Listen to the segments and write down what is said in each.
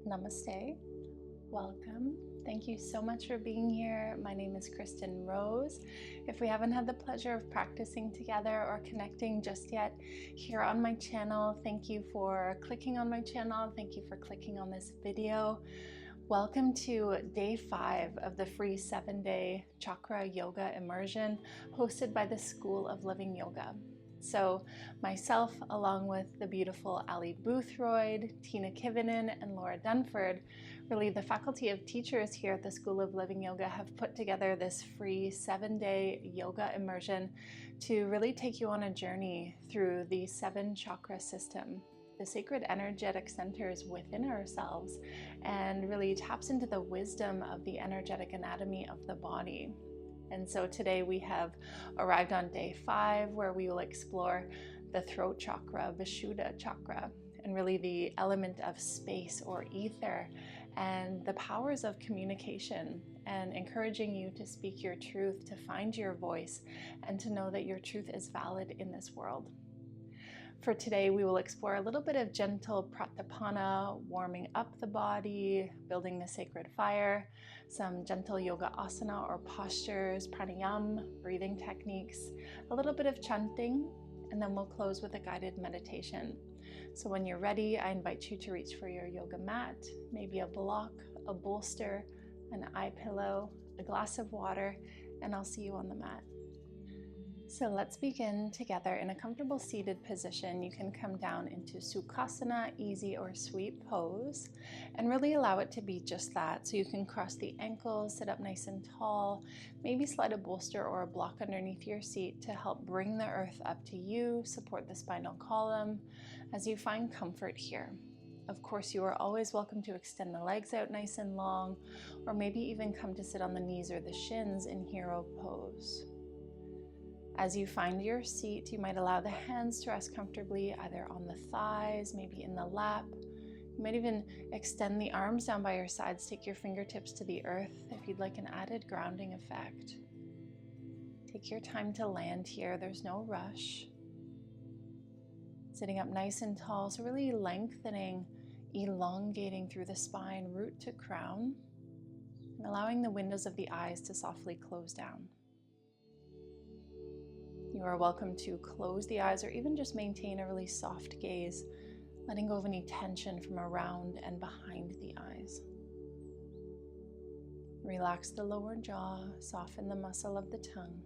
Namaste. Welcome. Thank you so much for being here. My name is Kristyn Rose. If we haven't had the pleasure of practicing together or connecting just yet here on my channel, thank you for clicking on my channel. Thank you for clicking on this video. Welcome to day 5 of the free 7-day chakra yoga immersion hosted by the School of Living Yoga. So myself, along with the beautiful Ali Boothroyd, Tina Kivinen, and Laura Dunford, really the faculty of teachers here at the School of Living Yoga have put together this free 7-day yoga immersion to really take you on a journey through the 7 chakra system, the sacred energetic centers within ourselves, and really taps into the wisdom of the energetic anatomy of the body. And so today we have arrived on day 5, where we will explore the throat chakra, Vishuddha chakra, and really the element of space or ether and the powers of communication, and encouraging you to speak your truth, to find your voice, and to know that your truth is valid in this world. For today, we will explore a little bit of gentle pratapana, warming up the body, building the sacred fire, some gentle yoga asana or postures, pranayama, breathing techniques, a little bit of chanting, and then we'll close with a guided meditation. So when you're ready, I invite you to reach for your yoga mat, maybe a block, a bolster, an eye pillow, a glass of water, and I'll see you on the mat. So let's begin together in a comfortable seated position. You can come down into Sukhasana, easy or sweep pose, and really allow it to be just that. So you can cross the ankles, sit up nice and tall, maybe slide a bolster or a block underneath your seat to help bring the earth up to you, support the spinal column as you find comfort here. Of course, you are always welcome to extend the legs out nice and long, or maybe even come to sit on the knees or the shins in hero pose. As you find your seat, you might allow the hands to rest comfortably either on the thighs, maybe in the lap. You might even extend the arms down by your sides, take your fingertips to the earth if you'd like an added grounding effect. Take your time to land here, there's no rush. Sitting up nice and tall, so really lengthening, elongating through the spine, root to crown, and allowing the windows of the eyes to softly close down. You are welcome to close the eyes or even just maintain a really soft gaze, letting go of any tension from around and behind the eyes. Relax the lower jaw, soften the muscle of the tongue,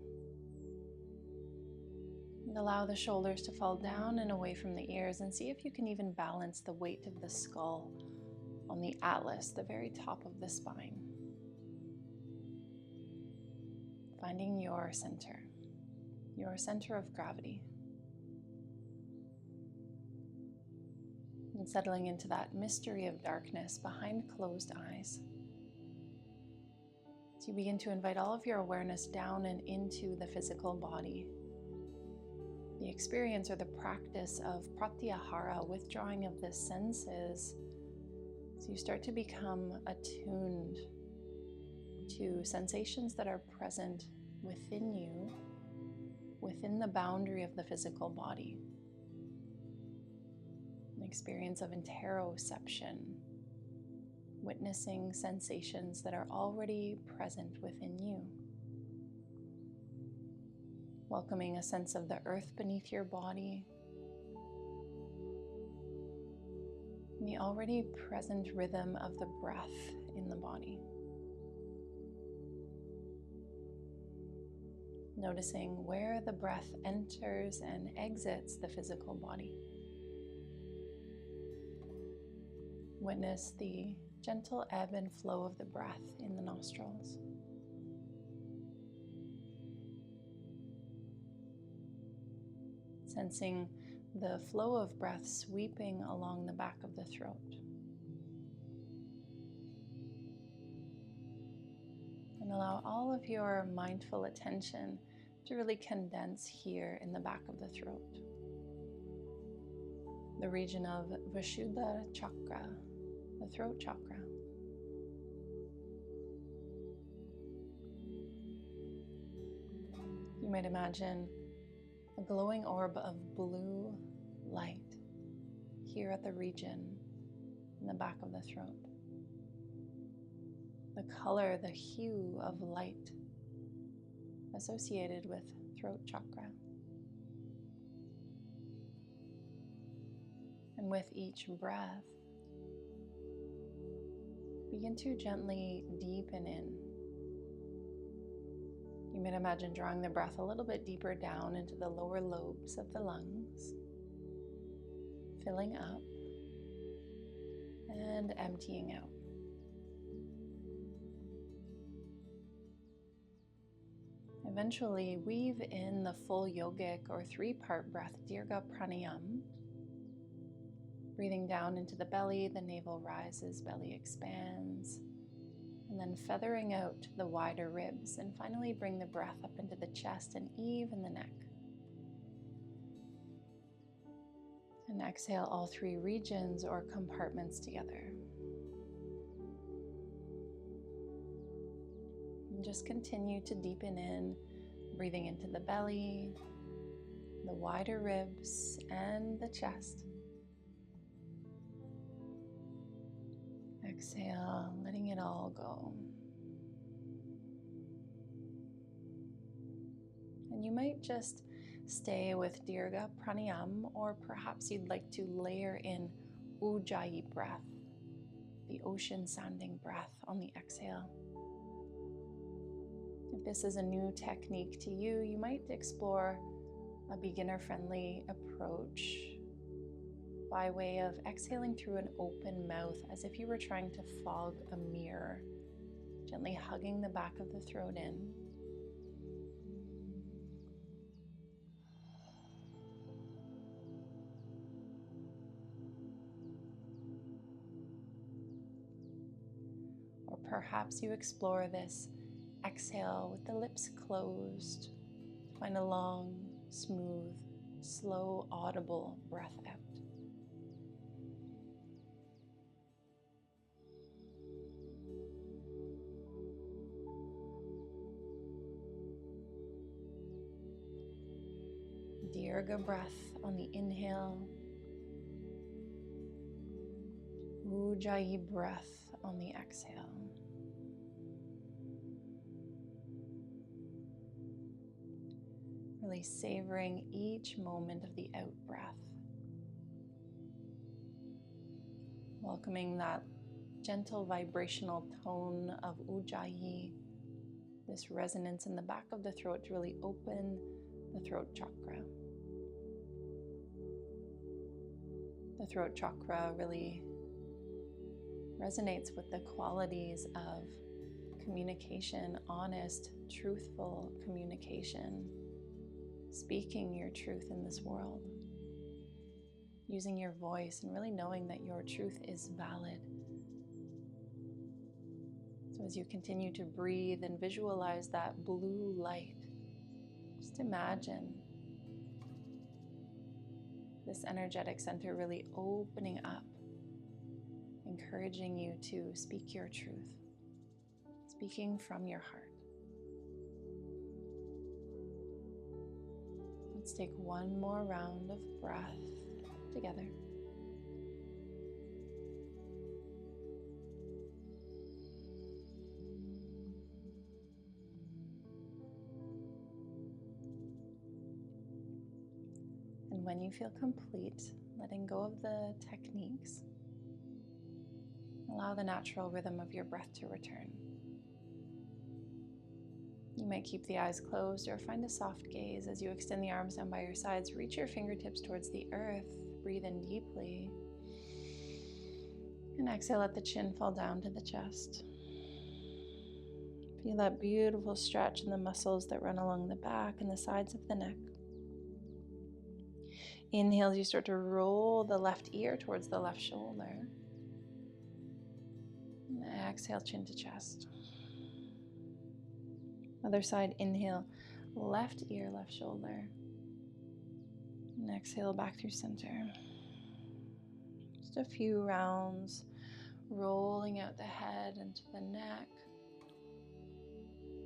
and allow the shoulders to fall down and away from the ears, and see if you can even balance the weight of the skull on the atlas, the very top of the spine. Finding your center of gravity, and settling into that mystery of darkness behind closed eyes. So you begin to invite all of your awareness down and into the physical body, the experience or the practice of pratyahara, withdrawing of the senses. So you start to become attuned to sensations that are present within you, within the boundary of the physical body. An experience of interoception, witnessing sensations that are already present within you. Welcoming a sense of the earth beneath your body, and the already present rhythm of the breath in the body. Noticing where the breath enters and exits the physical body. Witness the gentle ebb and flow of the breath in the nostrils. Sensing the flow of breath sweeping along the back of the throat. And allow all of your mindful attention to really condense here in the back of the throat. The region of Vishuddha chakra, the throat chakra. You might imagine a glowing orb of blue light here at the region in the back of the throat. The color, the hue of light associated with throat chakra. And with each breath, begin to gently deepen in. You might imagine drawing the breath a little bit deeper down into the lower lobes of the lungs, filling up and emptying out. Eventually, weave in the full yogic or 3-part breath, Dirga Pranayama. Breathing down into the belly, the navel rises, belly expands, and then feathering out the wider ribs, and finally bring the breath up into the chest and even the neck. And exhale all 3 regions or compartments together. And just continue to deepen in, breathing into the belly, the wider ribs, and the chest. Exhale, letting it all go. And you might just stay with Dirga Pranayama, or perhaps you'd like to layer in Ujjayi breath, the ocean sounding breath on the exhale. If this is a new technique to you, you might explore a beginner-friendly approach by way of exhaling through an open mouth as if you were trying to fog a mirror, gently hugging the back of the throat in. Or perhaps you explore this exhale with the lips closed. Find a long, smooth, slow, audible breath out. Dirga breath on the inhale. Ujjayi breath on the exhale. Really savoring each moment of the out breath. Welcoming that gentle vibrational tone of Ujjayi, this resonance in the back of the throat to really open the throat chakra. The throat chakra really resonates with the qualities of communication, honest, truthful communication, speaking your truth in this world, using your voice and really knowing that your truth is valid. So as you continue to breathe and visualize that blue light, just imagine this energetic center really opening up, encouraging you to speak your truth, speaking from your heart. Let's take one more round of breath together. And when you feel complete, letting go of the techniques, allow the natural rhythm of your breath to return. You might keep the eyes closed or find a soft gaze as you extend the arms down by your sides. Reach your fingertips towards the earth. Breathe in deeply. And exhale, let the chin fall down to the chest. Feel that beautiful stretch in the muscles that run along the back and the sides of the neck. Inhale as you start to roll the left ear towards the left shoulder. And exhale, chin to chest. Other side, inhale, left ear, left shoulder. And exhale back through center. Just a few rounds, rolling out the head into the neck.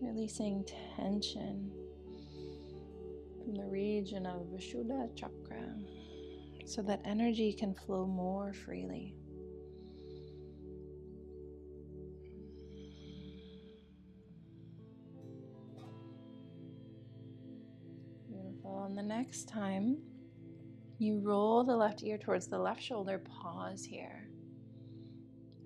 Releasing tension from the region of Vishuddha chakra so that energy can flow more freely. And the next time you roll the left ear towards the left shoulder, pause here.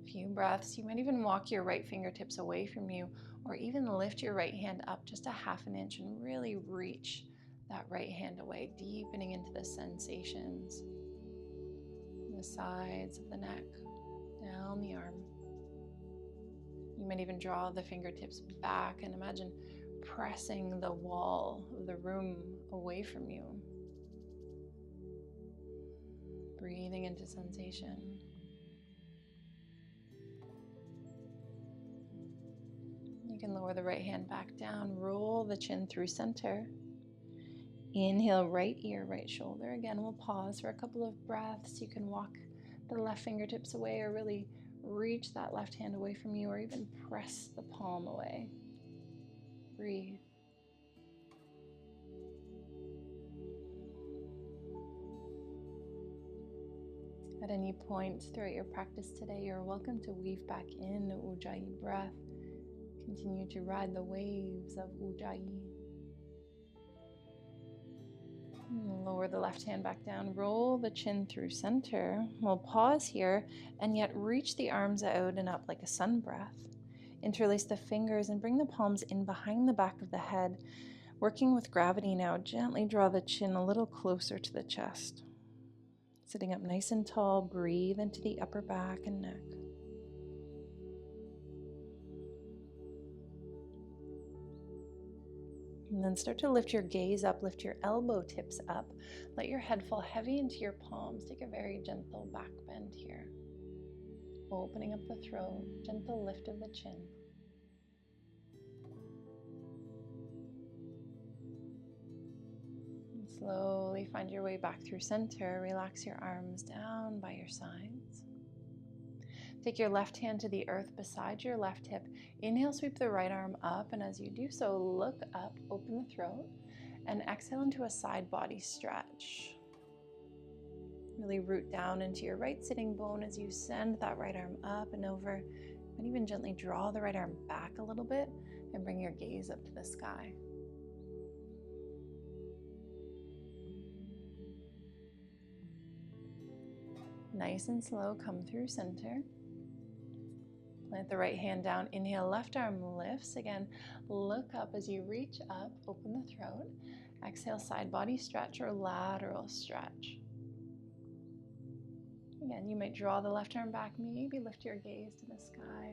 A few breaths. You might even walk your right fingertips away from you, or even lift your right hand up just a half an inch and really reach that right hand away, deepening into the sensations, the sides of the neck, down the arm. You might even draw the fingertips back and imagine pressing the wall of the room away from you. Breathing into sensation. You can lower the right hand back down, roll the chin through center. Inhale, right ear, right shoulder. Again, we'll pause for a couple of breaths. You can walk the left fingertips away or really reach that left hand away from you, or even press the palm away. Breathe. At any point throughout your practice today, you're welcome to weave back in Ujjayi breath. Continue to ride the waves of Ujjayi. Lower the left hand back down, roll the chin through center. We'll pause here and yet reach the arms out and up like a sun breath. Interlace the fingers and bring the palms in behind the back of the head. Working with gravity now, gently draw the chin a little closer to the chest. Sitting up nice and tall, breathe into the upper back and neck. And then start to lift your gaze up, lift your elbow tips up. Let your head fall heavy into your palms. Take a very gentle back bend here. Opening up the throat, gentle lift of the chin. And slowly find your way back through center. Relax your arms down by your sides. Take your left hand to the earth beside your left hip. Inhale, sweep the right arm up, and as you do so, look up, open the throat, and exhale into a side body stretch. Really root down into your right sitting bone as you send that right arm up and over, and even gently draw the right arm back a little bit and bring your gaze up to the sky. Nice and slow, come through center. Plant the right hand down, inhale, left arm lifts. Again, look up as you reach up, open the throat. Exhale, side body stretch or lateral stretch. Again, you might draw the left arm back, maybe lift your gaze to the sky.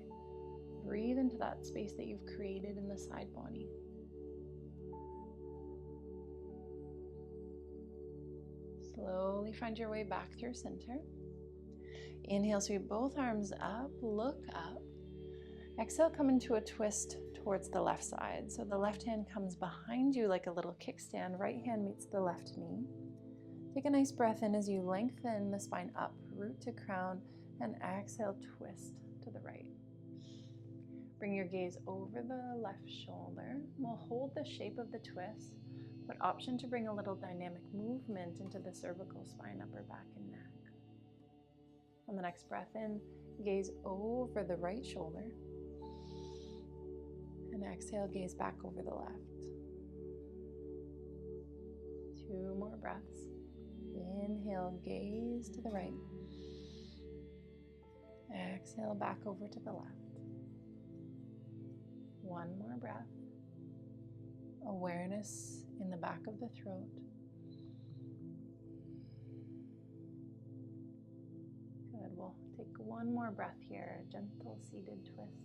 Breathe into that space that you've created in the side body. Slowly find your way back through center. Inhale, sweep both arms up, look up. Exhale, come into a twist towards the left side. So the left hand comes behind you like a little kickstand. Right hand meets the left knee. Take a nice breath in as you lengthen the spine up, root to crown, and exhale, twist to the right. Bring your gaze over the left shoulder. We'll hold the shape of the twist, but option to bring a little dynamic movement into the cervical spine, upper back, and neck. On the next breath in, gaze over the right shoulder. And exhale, gaze back over the left. 2 more breaths. Inhale, gaze to the right. Exhale, back over to the left. 1 more breath. Awareness in the back of the throat. Good. We'll take 1 more breath here, a gentle seated twist.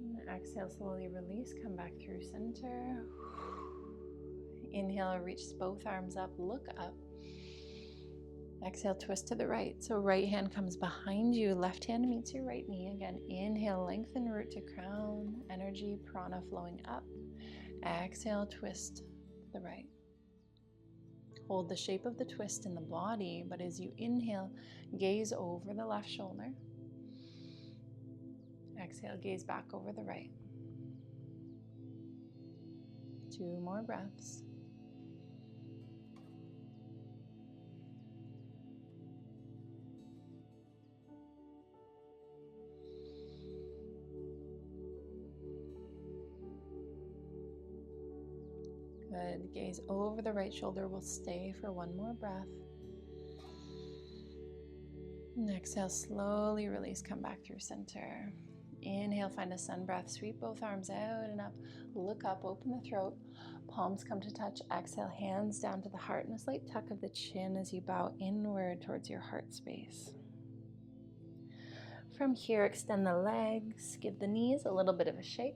And exhale, slowly release, come back through center. Inhale, reach both arms up, look up. Exhale, twist to the right. So right hand comes behind you, left hand meets your right knee. Again, inhale, lengthen root to crown, energy, prana flowing up. Exhale, twist to the right. Hold the shape of the twist in the body, but as you inhale, gaze over the left shoulder. Exhale, gaze back over the right. 2 more breaths. Good. Gaze over the right shoulder. We'll stay for one more breath. And exhale, slowly release, come back through center. Inhale, find a sun breath, sweep both arms out and up. Look up, open the throat, palms come to touch. Exhale, hands down to the heart and a slight tuck of the chin as you bow inward towards your heart space. From here, extend the legs, give the knees a little bit of a shake.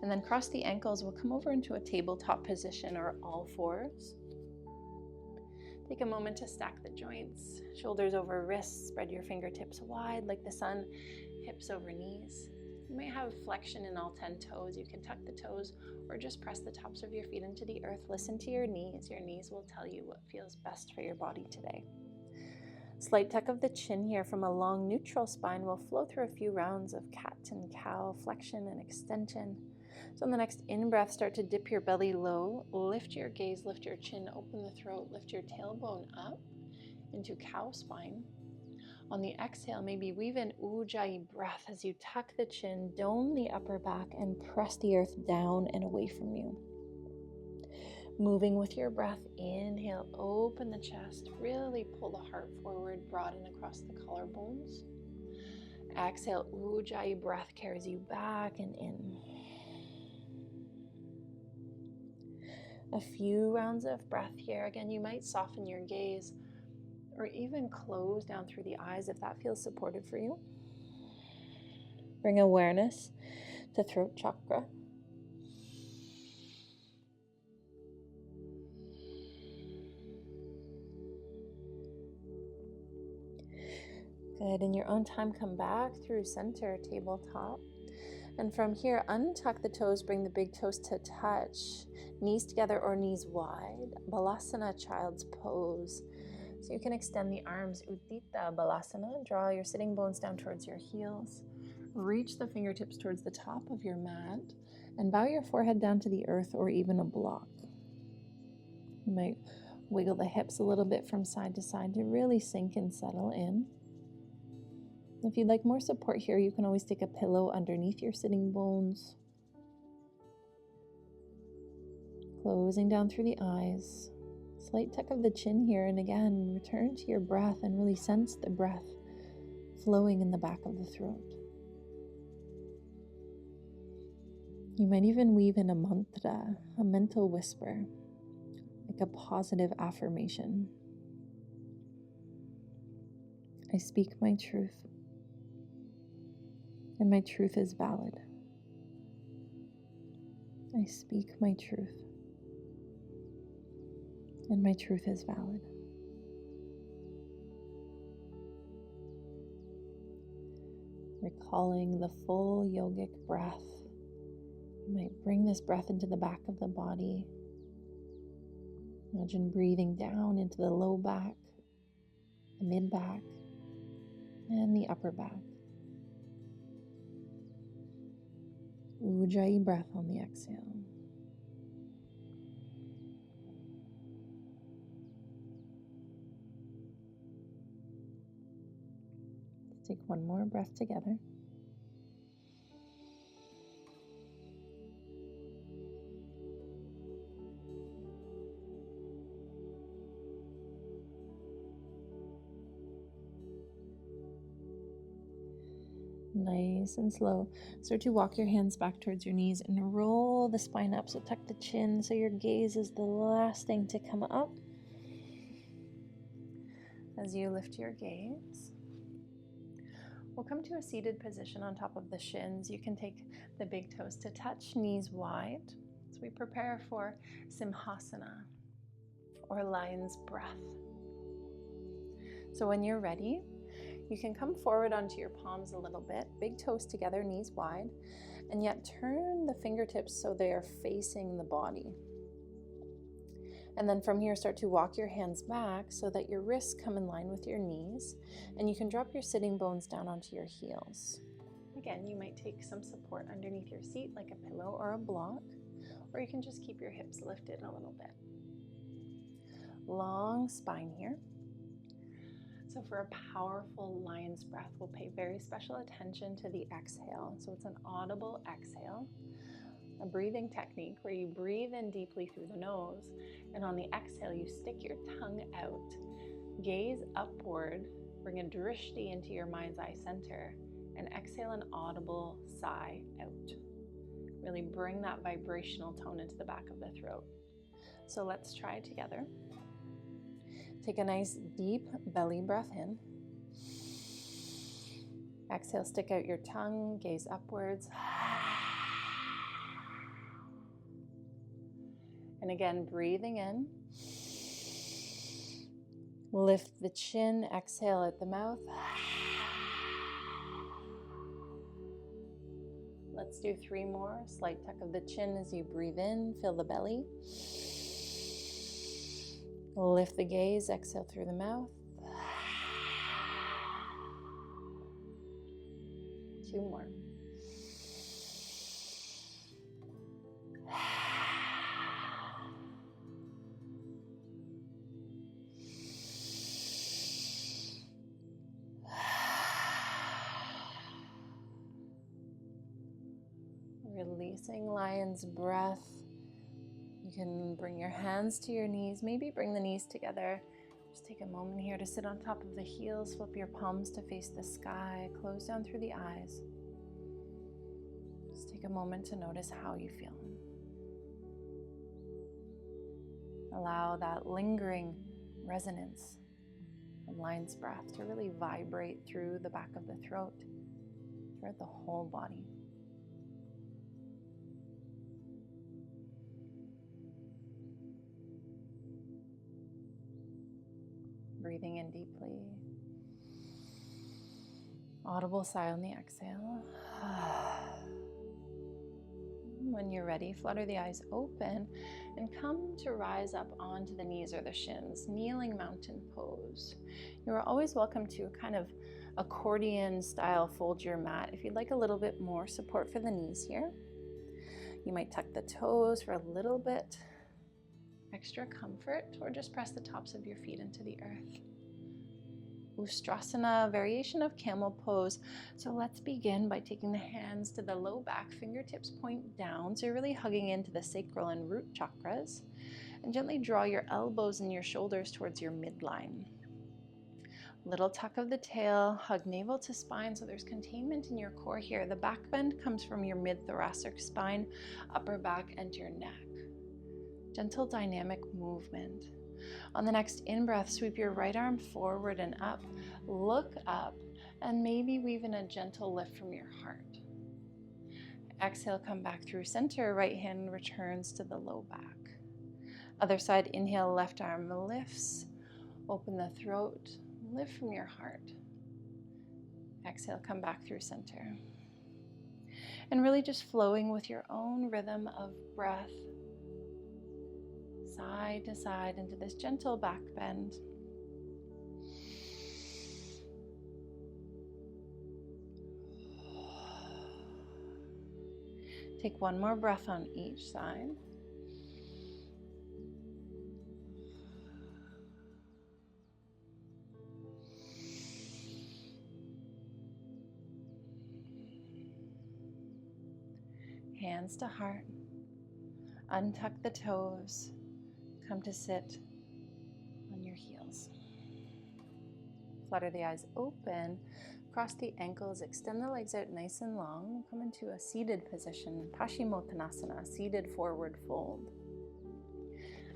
And then cross the ankles. We'll come over into a tabletop position or all fours. Take a moment to stack the joints, shoulders over wrists, spread your fingertips wide like the sun, hips over knees. You may have flexion in all 10 toes. You can tuck the toes or just press the tops of your feet into the earth. Listen to your knees. Your knees will tell you what feels best for your body today. Slight tuck of the chin here from a long neutral spine. We'll flow through a few rounds of cat and cow, flexion and extension. So on the next in-breath, start to dip your belly low, lift your gaze, lift your chin, open the throat, lift your tailbone up into cow spine. On the exhale, maybe weave in Ujjayi breath as you tuck the chin, dome the upper back, and press the earth down and away from you. Moving with your breath, inhale, open the chest, really pull the heart forward, broaden across the collarbones. Exhale, Ujjayi breath carries you back and in. A few rounds of breath here. Again, you might soften your gaze or even close down through the eyes if that feels supportive for you. Bring awareness to throat chakra. Good. In your own time, come back through center, tabletop. And from here, untuck the toes, bring the big toes to touch. Knees together or knees wide. Balasana, child's pose. So you can extend the arms, Uddita Balasana. Draw your sitting bones down towards your heels. Reach the fingertips towards the top of your mat. And bow your forehead down to the earth or even a block. You might wiggle the hips a little bit from side to side to really sink and settle in. If you'd like more support here, you can always take a pillow underneath your sitting bones. Closing down through the eyes. Slight tuck of the chin here, and again, return to your breath and really sense the breath flowing in the back of the throat. You might even weave in a mantra, a mental whisper, like a positive affirmation. I speak my truth, and my truth is valid. I speak my truth, and my truth is valid. Recalling the full yogic breath, you might bring this breath into the back of the body. Imagine breathing down into the low back, the mid back, and the upper back. Ujjayi breath on the exhale. Let's take one more breath together. Nice and slow. Start to walk your hands back towards your knees and roll the spine up. So tuck the chin so your gaze is the last thing to come up. As you lift your gaze, we'll come to a seated position on top of the shins. You can take the big toes to touch, knees wide. So we prepare for Simhasana or lion's breath. So when you're ready, you can come forward onto your palms a little bit, big toes together, knees wide, and yet turn the fingertips so they are facing the body. And then from here, start to walk your hands back so that your wrists come in line with your knees, and you can drop your sitting bones down onto your heels. Again, you might take some support underneath your seat, like a pillow or a block, or you can just keep your hips lifted a little bit. Long spine here. So for a powerful lion's breath, we'll pay very special attention to the exhale. So it's an audible exhale. a breathing technique where you breathe in deeply through the nose, and on the exhale, you stick your tongue out, gaze upward, bring a drishti into your mind's eye center, and exhale an audible sigh out. Really bring that vibrational tone into the back of the throat. So let's try together. Take a nice deep belly breath in. Exhale, stick out your tongue, gaze upwards. And again, breathing in. Lift the chin, exhale at the mouth. Let's do 3 more. Slight tuck of the chin as you breathe in, fill the belly. Lift the gaze, exhale through the mouth. 2 more. Releasing lion's breath. You can bring your hands to your knees, maybe bring the knees together. Just take a moment here to sit on top of the heels, flip your palms to face the sky, close down through the eyes. Just take a moment to notice how you feel. Allow that lingering resonance from lion's breath to really vibrate through the back of the throat, throughout the whole body. Breathing in deeply. Audible sigh on the exhale. When you're ready, flutter the eyes open and come to rise up onto the knees or the shins, kneeling mountain pose. You are always welcome to kind of accordion style fold your mat if you'd like a little bit more support for the knees here. You might tuck the toes for a little bit extra comfort, or just press the tops of your feet into the earth. Ustrasana, variation of camel pose. So let's begin by taking the hands to the low back, fingertips point down, so you're really hugging into the sacral and root chakras, and gently draw your elbows and your shoulders towards your midline. Little tuck of the tail, hug navel to spine, so there's containment in your core here. The back bend comes from your mid-thoracic spine, upper back, and your neck. Gentle dynamic movement. On the next in-breath, sweep your right arm forward and up, look up, and maybe weave in a gentle lift from your heart. Exhale, come back through center, right hand returns to the low back. Other side, inhale, left arm lifts, open the throat, lift from your heart. Exhale, come back through center. And really just flowing with your own rhythm of breath, side to side into this gentle back bend. Take 1 more breath on each side. Hands to heart. Untuck the toes. Come to sit on your heels. Flutter the eyes open, cross the ankles, extend the legs out nice and long, come into a seated position, Paschimottanasana, seated forward fold.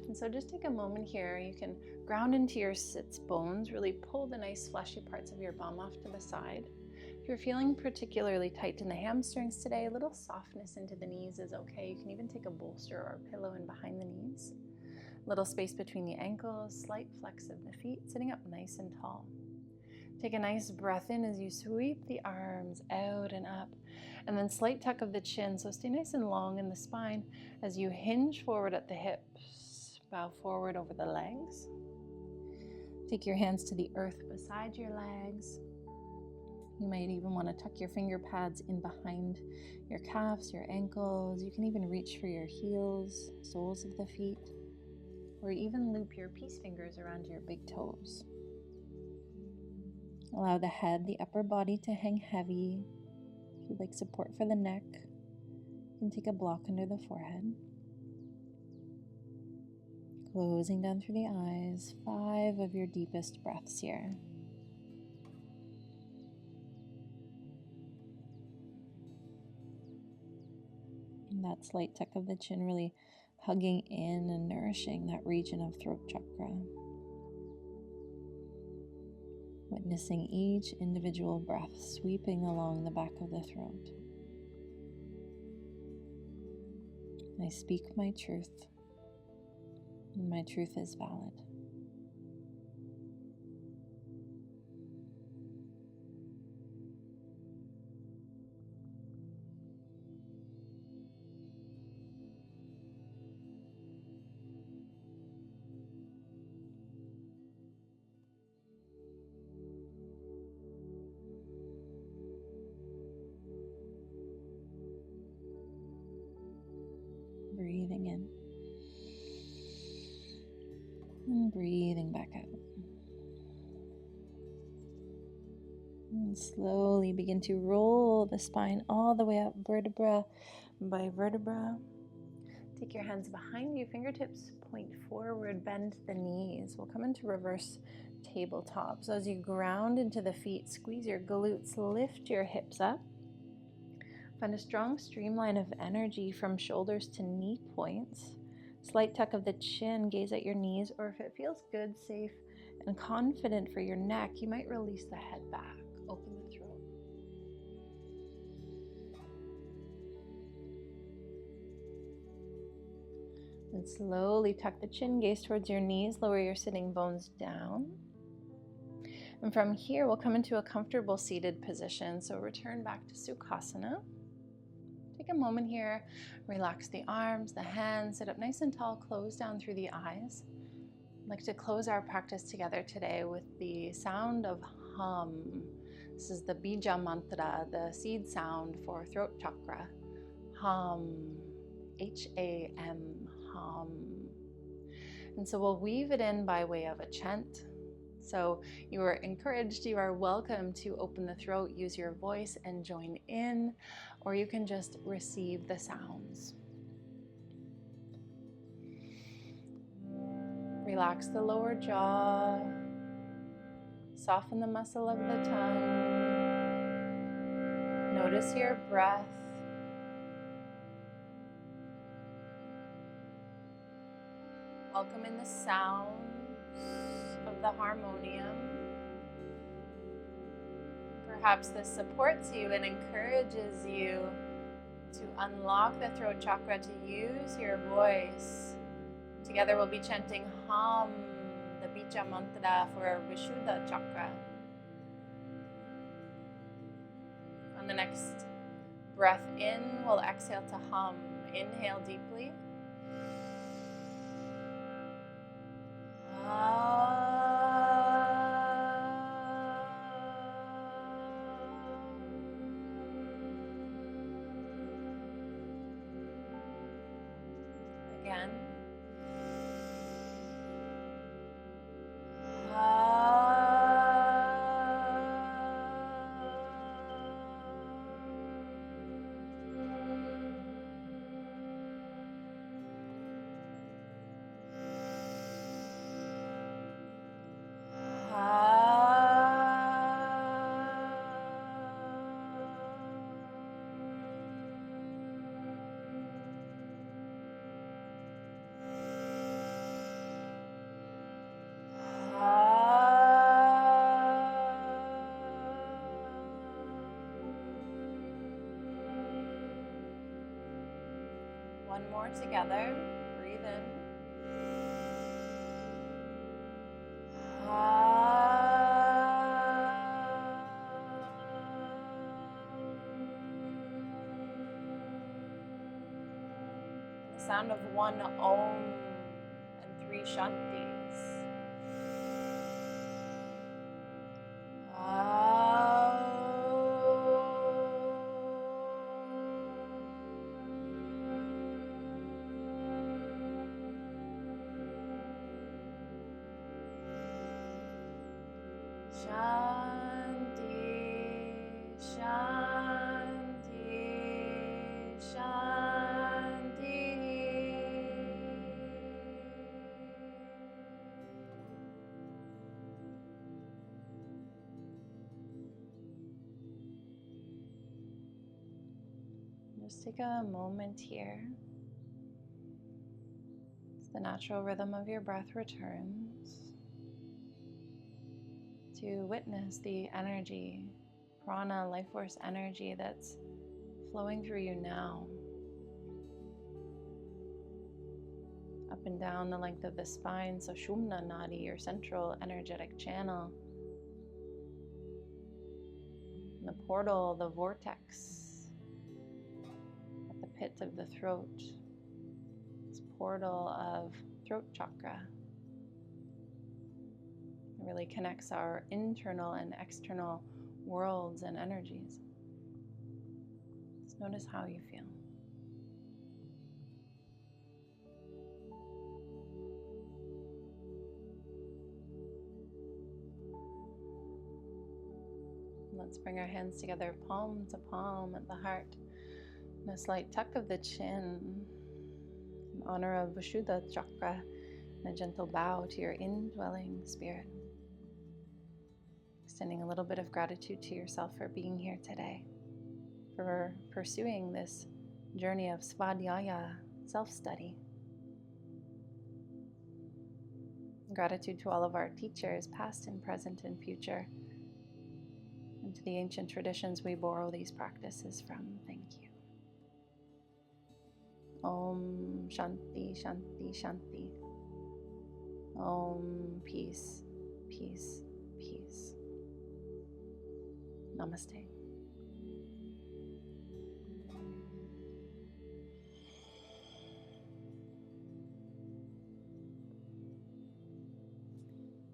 And so just take a moment here, you can ground into your sits bones, really pull the nice fleshy parts of your bum off to the side. If you're feeling particularly tight in the hamstrings today, a little softness into the knees is okay. You can even take a bolster or a pillow in behind the knees. Little space between the ankles, slight flex of the feet, sitting up nice and tall. Take a nice breath in as you sweep the arms out and up, and then slight tuck of the chin, so stay nice and long in the spine as you hinge forward at the hips, bow forward over the legs. Take your hands to the earth beside your legs. You might even want to tuck your finger pads in behind your calves, your ankles. You can even reach for your heels, soles of the feet, or even loop your peace fingers around your big toes. Allow the head, the upper body to hang heavy. If you'd like support for the neck, you can take a block under the forehead. Closing down through the eyes, 5 of your deepest breaths here. And that slight tuck of the chin really hugging in and nourishing that region of throat chakra. Witnessing each individual breath sweeping along the back of the throat. I speak my truth, and my truth is valid. Breathing in and breathing back out. And slowly begin to roll the spine all the way up, vertebra by vertebra. Take your hands behind you, fingertips point forward, bend the knees. We'll come into reverse tabletop. So as you ground into the feet, squeeze your glutes, lift your hips up. Find a strong streamline of energy from shoulders to knee points. Slight tuck of the chin, gaze at your knees, or if it feels good, safe, and confident for your neck, you might release the head back. Open the throat. And slowly tuck the chin, gaze towards your knees, lower your sitting bones down. And from here, we'll come into a comfortable seated position. So return back to Sukhasana. Take a moment here, relax the arms, the hands, sit up nice and tall, close down through the eyes. I'd like to close our practice together today with the sound of hum. This is the Bija mantra, the seed sound for throat chakra. Hum, H-A-M, hum. And so we'll weave it in by way of a chant. So you are encouraged, you are welcome to open the throat, use your voice and join in, or you can just receive the sounds. Relax the lower jaw, soften the muscle of the tongue, notice your breath. Welcome in the sounds of the harmonium. Perhaps this supports you and encourages you to unlock the throat chakra, to use your voice. Together we'll be chanting hum, the Bija mantra for Vishuddha chakra. On the next breath in, we'll exhale to hum. Inhale deeply. Again. One more together. Breathe in. The sound of one Om and 3 Shantis. Shanti, Shanti, Shanti. Just take a moment here. As the natural rhythm of your breath returns, to witness the energy, prana, life force energy that's flowing through you now. Up and down the length of the spine, so Shumna Nadi, your central energetic channel. And the portal, the vortex at the pit of the throat. This portal of throat chakra. It really connects our internal and external worlds and energies. Just notice how you feel. Let's bring our hands together, palm to palm at the heart. And a slight tuck of the chin in honor of Vishuddha chakra, and a gentle bow to your indwelling spirit. Extending a little bit of gratitude to yourself for being here today, for pursuing this journey of svadhyaya, self-study. Gratitude to all of our teachers, past and present and future, and to the ancient traditions we borrow these practices from. Thank you. Om Shanti Shanti Shanti. Om Peace, Peace, Peace. Namaste.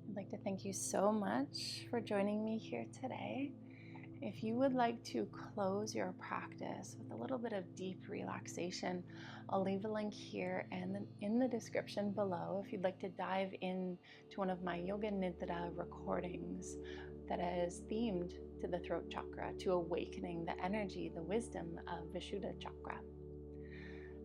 I'd like to thank you so much for joining me here today. If you would like to close your practice with a little bit of deep relaxation, I'll leave a link here and then in the description below if you'd like to dive in to one of my Yoga Nidra recordings that is themed to the throat chakra, to awakening the energy, the wisdom of Vishuddha chakra.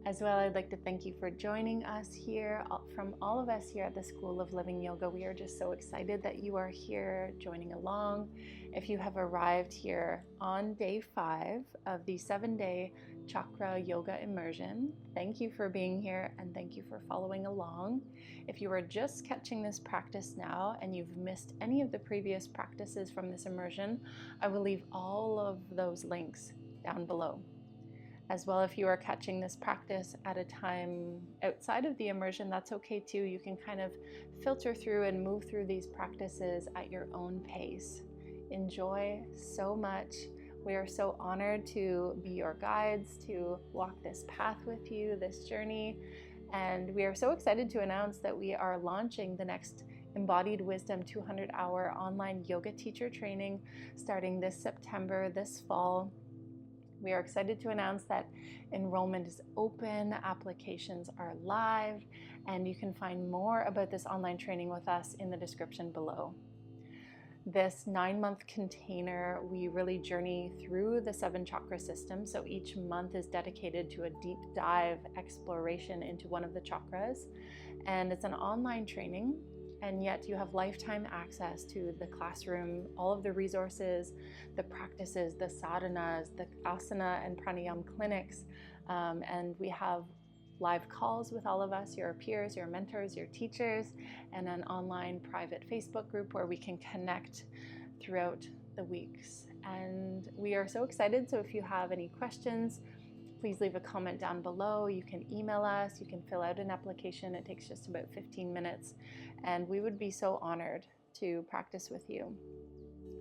As well, I'd like to thank you for joining us here. From all of us here at the School of Living Yoga, we are just so excited that you are here joining along. If you have arrived here on day 5 of the 7-day chakra yoga immersion, thank you for being here and thank you for following along. If you are just catching this practice now and you've missed any of the previous practices from this immersion, I will leave all of those links down below. As well, if you are catching this practice at a time outside of the immersion, that's okay too. You can kind of filter through and move through these practices at your own pace. Enjoy so much. We are so honored to be your guides, to walk this path with you, this journey. And we are so excited to announce that we are launching the next Embodied Wisdom 200-hour online yoga teacher training starting this September, this fall. We are excited to announce that enrollment is open, applications are live, and you can find more about this online training with us in the description below. This 9-month container, we really journey through the 7 chakra systems. So each month is dedicated to a deep dive exploration into one of the chakras. And it's an online training, and yet you have lifetime access to the classroom, all of the resources, the practices, the sadhanas, the asana and pranayama clinics. And we have live calls with all of us, your peers, your mentors, your teachers, and an online private Facebook group where we can connect throughout the weeks. And we are so excited. So if you have any questions, please leave a comment down below. You can email us, you can fill out an application. It takes just about 15 minutes. And we would be so honored to practice with you.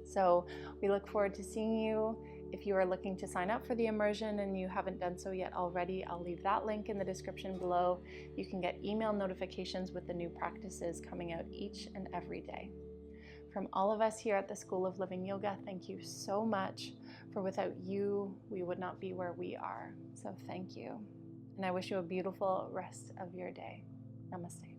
So we look forward to seeing you. If you are looking to sign up for the immersion and you haven't done so yet already, I'll leave that link in the description below. You can get email notifications with the new practices coming out each and every day. From all of us here at the School of Living Yoga, thank you so much, for without you, we would not be where we are. So thank you. And I wish you a beautiful rest of your day. Namaste.